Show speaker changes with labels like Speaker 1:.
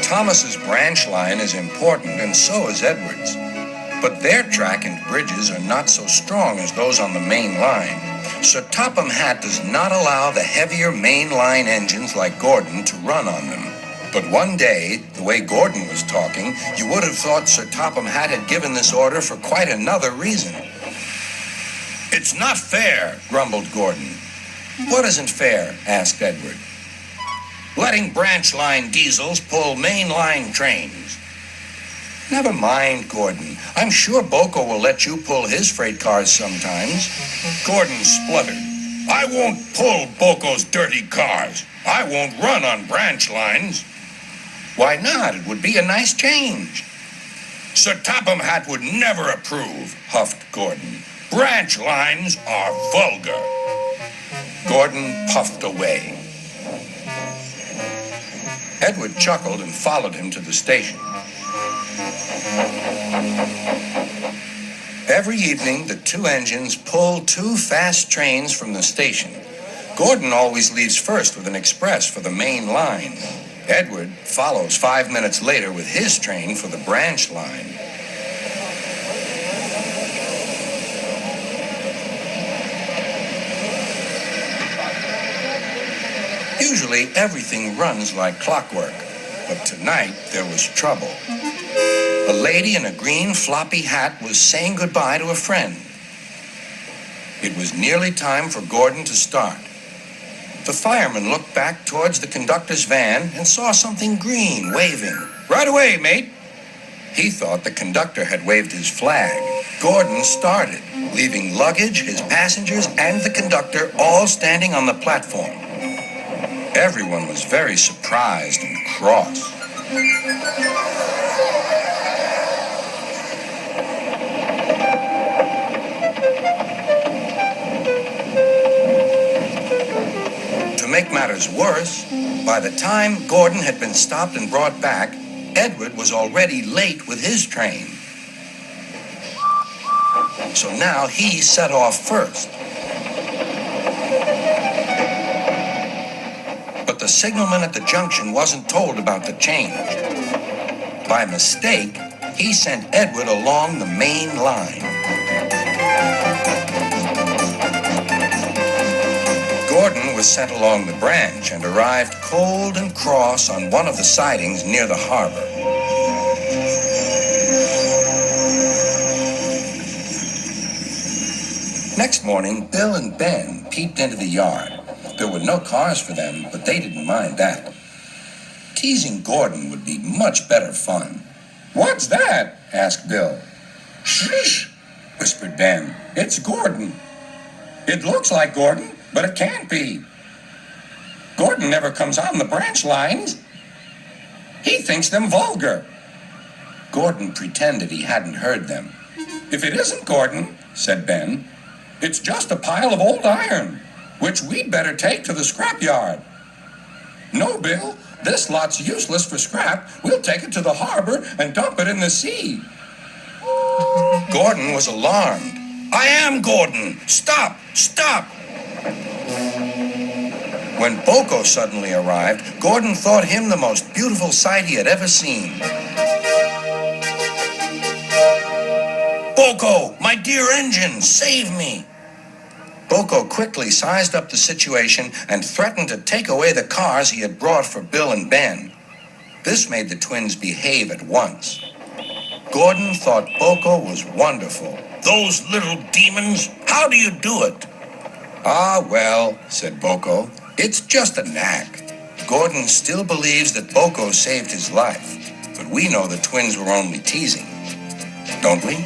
Speaker 1: Thomas's branch line is important, and so is Edward's. But their track and bridges are not so strong as those on the main line. Sir Topham Hatt does not allow the heavier main line engines like Gordon to run on them. But one day, the way Gordon was talking, you would have thought Sir Topham Hatt had given this order for quite another reason. "It's not fair," grumbled Gordon. "What isn't fair?" asked Edward. "Letting branch line diesels pull main line trains." "Never mind, Gordon. I'm sure Boco will let you pull his freight cars sometimes." Gordon spluttered. "I won't pull Boco's dirty cars. I won't run on branch lines." "Why not? It would be a nice change." "Sir Topham Hatt would never approve," huffed Gordon. "Branch lines are vulgar." Gordon puffed away. Edward chuckled and followed him to the station. Every evening, the two engines pull two fast trains from the station. Gordon always leaves first with an express for the main line. Edward follows 5 minutes later with his train for the branch line. Usually, everything runs like clockwork, but tonight there was trouble. A lady in a green floppy hat was saying goodbye to a friend. It was nearly time for Gordon to start. The fireman looked back towards the conductor's van and saw something green waving. "Right away, mate." He thought the conductor had waved his flag. Gordon started, leaving luggage, his passengers, and the conductor all standing on the platform. Everyone was very surprised and cross. To make matters worse, by the time Gordon had been stopped and brought back, Edward was already late with his train. So now he set off first. But the signalman at the junction wasn't told about the change. By mistake, he sent Edward along the main line. Gordon was sent along the branch and arrived cold and cross on one of the sidings near the harbor. Next morning, Bill and Ben peeped into the yard. There were no cars for them, but they didn't mind that. Teasing Gordon would be much better fun. "What's that?" asked Bill. "Shh," whispered Ben. "It's Gordon. It looks like Gordon, but it can't be. Gordon never comes on the branch lines. He thinks them vulgar." Gordon pretended he hadn't heard them. "If it isn't Gordon," said Ben, "it's just a pile of old iron, which we'd better take to the scrapyard." "No, Bill, this lot's useless for scrap. We'll take it to the harbor and dump it in the sea." Gordon was alarmed. "I am Gordon. Stop! Stop!" When Boco suddenly arrived, Gordon thought him the most beautiful sight he had ever seen. "Boco, my dear engine, save me!" Boco quickly sized up the situation and threatened to take away the cars he had brought for Bill and Ben. This made the twins behave at once. Gordon thought Boco was wonderful. "Those little demons, how do you do it?" "Ah, well," said Boco, "it's just an act." Gordon still believes that Boco saved his life, but we know the twins were only teasing, don't we?